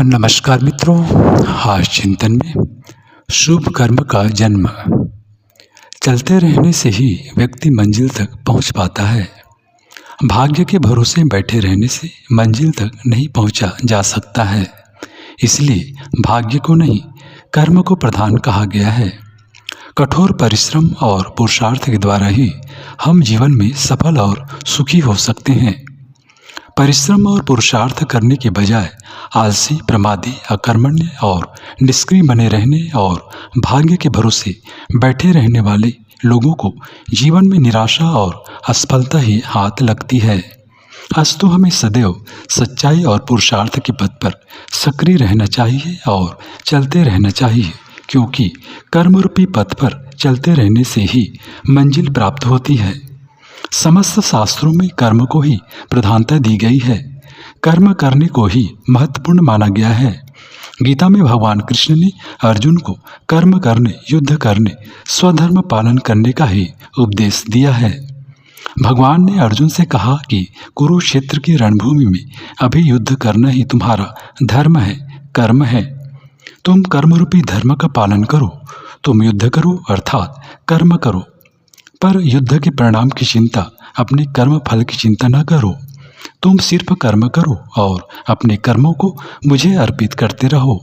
नमस्कार मित्रों। आज चिंतन में शुभ कर्म का जन्म। चलते रहने से ही व्यक्ति मंजिल तक पहुंच पाता है। भाग्य के भरोसे बैठे रहने से मंजिल तक नहीं पहुंचा जा सकता है। इसलिए भाग्य को नहीं, कर्म को प्रधान कहा गया है। कठोर परिश्रम और पुरुषार्थ के द्वारा ही हम जीवन में सफल और सुखी हो सकते हैं। परिश्रम और पुरुषार्थ करने के बजाय आलसी, प्रमादी, अकर्मण्य और निष्क्रिय बने रहने और भाग्य के भरोसे बैठे रहने वाले लोगों को जीवन में निराशा और असफलता ही हाथ लगती है। अस्तु हमें सदैव सच्चाई और पुरुषार्थ के पथ पर सक्रिय रहना चाहिए और चलते रहना चाहिए, क्योंकि कर्मरूपी पथ पर चलते रहने से ही मंजिल प्राप्त होती है। समस्त शास्त्रों में कर्म को ही प्रधानता दी गई है। कर्म करने को ही महत्वपूर्ण माना गया है। गीता में भगवान कृष्ण ने अर्जुन को कर्म करने, युद्ध करने, स्वधर्म पालन करने का ही उपदेश दिया है। भगवान ने अर्जुन से कहा कि कुरुक्षेत्र की रणभूमि में अभी युद्ध करना ही तुम्हारा धर्म है, कर्म है। तुम कर्मरूपी धर्म का पालन करो, तुम युद्ध करो अर्थात कर्म करो, पर युद्ध के परिणाम की चिंता, अपने कर्म फल की चिंता न करो। तुम सिर्फ कर्म करो और अपने कर्मों को मुझे अर्पित करते रहो।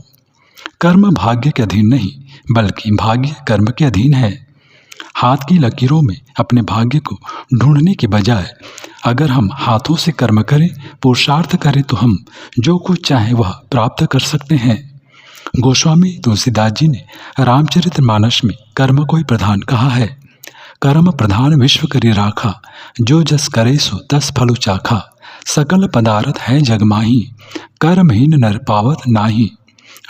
कर्म भाग्य के अधीन नहीं, बल्कि भाग्य कर्म के अधीन है। हाथ की लकीरों में अपने भाग्य को ढूंढने के बजाय अगर हम हाथों से कर्म करें, पुरुषार्थ करें, तो हम जो कुछ चाहें वह प्राप्त कर सकते हैं। गोस्वामी तुलसीदास जी ने रामचरितमानस में कर्म को ही प्रधान कहा है। कर्म प्रधान विश्व करी राखा, जो जस करे सो तस फलु चाखा। सकल पदार्थ है जग माही, कर्महीन नर पावत नाही।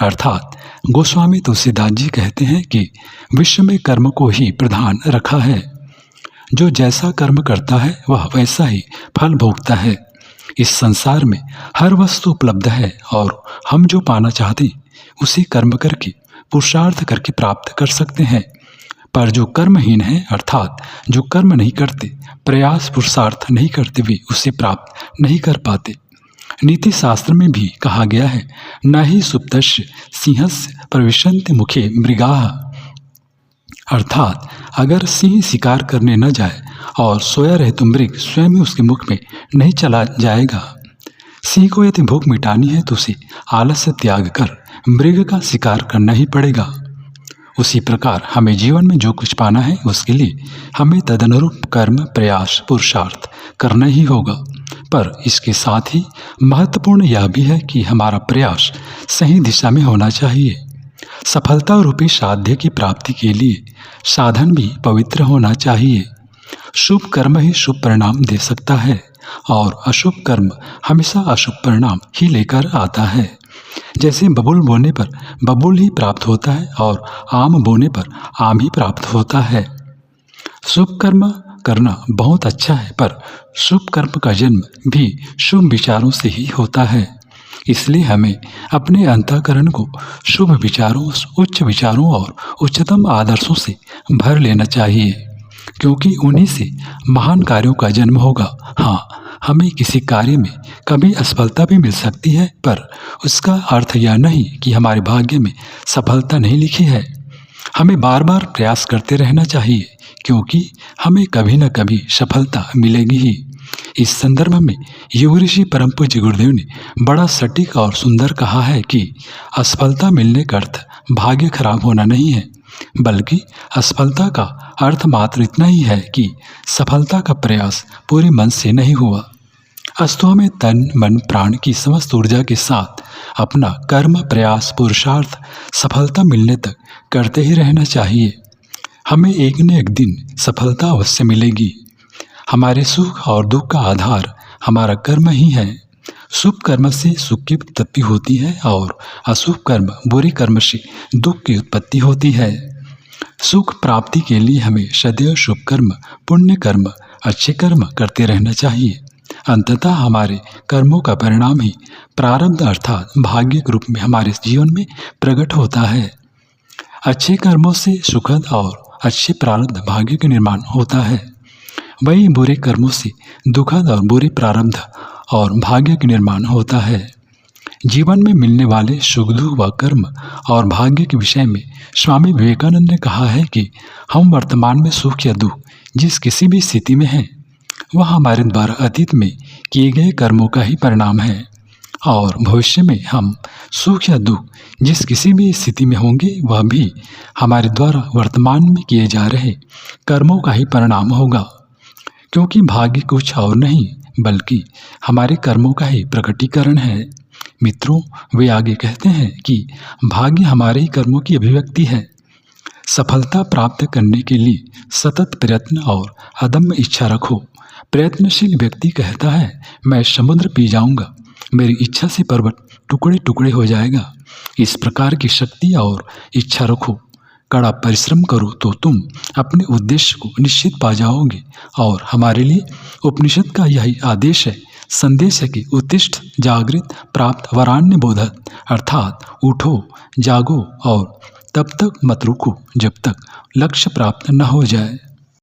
अर्थात गोस्वामी तुलसीदास जी कहते हैं कि विश्व में कर्म को ही प्रधान रखा है। जो जैसा कर्म करता है वह वैसा ही फल भोगता है। इस संसार में हर वस्तु उपलब्ध है और हम जो पाना चाहते उसे कर्म करके, पुरुषार्थ करके प्राप्त कर सकते हैं। पर जो कर्महीन है, अर्थात जो कर्म नहीं करते, प्रयास पुरुषार्थ नहीं करते, भी उसे प्राप्त नहीं कर पाते। नीति शास्त्र में भी कहा गया है, न ही सुप्तस्य सिंहस्य प्रविशन्ति मुखे मृगाः। अर्थात अगर सिंह शिकार करने न जाए और सोया रहे तो मृग स्वयं ही उसके मुख में नहीं चला जाएगा। सिंह को यदि भूख मिटानी है तो उसे आलस्य त्याग कर मृग का शिकार करना ही पड़ेगा। उसी प्रकार हमें जीवन में जो कुछ पाना है उसके लिए हमें तदनुरूप कर्म, प्रयास, पुरुषार्थ करना ही होगा। पर इसके साथ ही महत्वपूर्ण यह भी है कि हमारा प्रयास सही दिशा में होना चाहिए। सफलता रूपी साध्य की प्राप्ति के लिए साधन भी पवित्र होना चाहिए। शुभ कर्म ही शुभ परिणाम दे सकता है और अशुभ कर्म हमेशा अशुभ परिणाम ही लेकर आता है। जैसे बबूल बोने पर बबूल ही प्राप्त होता है और आम बोने पर आम ही प्राप्त होता है। शुभ कर्म करना बहुत अच्छा है, पर शुभ कर्म का जन्म भी शुभ विचारों से ही होता है। इसलिए हमें अपने अंतःकरण को शुभ विचारों, उच्च विचारों और उच्चतम आदर्शों से भर लेना चाहिए, क्योंकि उन्हीं से महान कार्यों का जन्म होगा। हाँ, हमें किसी कार्य में कभी असफलता भी मिल सकती है, पर उसका अर्थ यह नहीं कि हमारे भाग्य में सफलता नहीं लिखी है। हमें बार बार प्रयास करते रहना चाहिए, क्योंकि हमें कभी न कभी सफलता मिलेगी ही। इस संदर्भ में योग ऋषि परम पूज्य गुरुदेव ने बड़ा सटीक और सुंदर कहा है कि असफलता मिलने का अर्थ भाग्य खराब होना नहीं है, बल्कि असफलता का अर्थ मात्र इतना ही है कि सफलता का प्रयास पूरे मन से नहीं हुआ। अस्तु हमें तन, मन, प्राण की समस्त ऊर्जा के साथ अपना कर्म, प्रयास, पुरुषार्थ सफलता मिलने तक करते ही रहना चाहिए। हमें एक न एक दिन सफलता अवश्य मिलेगी। हमारे सुख और दुख का आधार हमारा कर्म ही है। शुभ कर्म से सुख की उत्पत्ति होती है और अशुभ कर्म, बुरे कर्म से दुख की उत्पत्ति होती है। सुख प्राप्ति के लिए हमें सदैव शुभ कर्म, पुण्य कर्म, अच्छे कर्म करते रहना चाहिए। अंततः हमारे कर्मों का परिणाम ही प्रारब्ध अर्थात भाग्य के रूप में हमारे जीवन में प्रकट होता है। अच्छे कर्मों से सुखद और अच्छे प्रारब्ध भाग्य का निर्माण होता है, वही बुरे कर्मों से दुखद और बुरे प्रारब्ध और भाग्य का निर्माण होता है। जीवन में मिलने वाले सुख दुख व कर्म और भाग्य के विषय में स्वामी विवेकानंद ने कहा है कि हम वर्तमान में सुख या दुख जिस किसी भी स्थिति में हैं वह हमारे द्वारा अतीत में किए गए कर्मों का ही परिणाम है और भविष्य में हम सुख या दुख जिस किसी भी स्थिति में होंगे वह भी हमारे द्वारा वर्तमान में किए जा रहे कर्मों का ही परिणाम होगा, क्योंकि भाग्य कुछ और नहीं बल्कि हमारे कर्मों का ही प्रकटीकरण है। मित्रों, वे आगे कहते हैं कि भाग्य हमारे ही कर्मों की अभिव्यक्ति है। सफलता प्राप्त करने के लिए सतत प्रयत्न और अदम्य इच्छा रखो। प्रयत्नशील व्यक्ति कहता है, मैं समुद्र पी जाऊंगा, मेरी इच्छा से पर्वत टुकड़े टुकड़े हो जाएगा। इस प्रकार की शक्ति और इच्छा रखो, कड़ा परिश्रम करो तो तुम अपने उद्देश्य को निश्चित पा जाओगे। और हमारे लिए उपनिषद का यही आदेश है, संदेश है कि उत्तिष्ठ जागृत प्राप्त वरान्य बोधत, अर्थात उठो जागो और तब तक मत रुको जब तक लक्ष्य प्राप्त न हो जाए।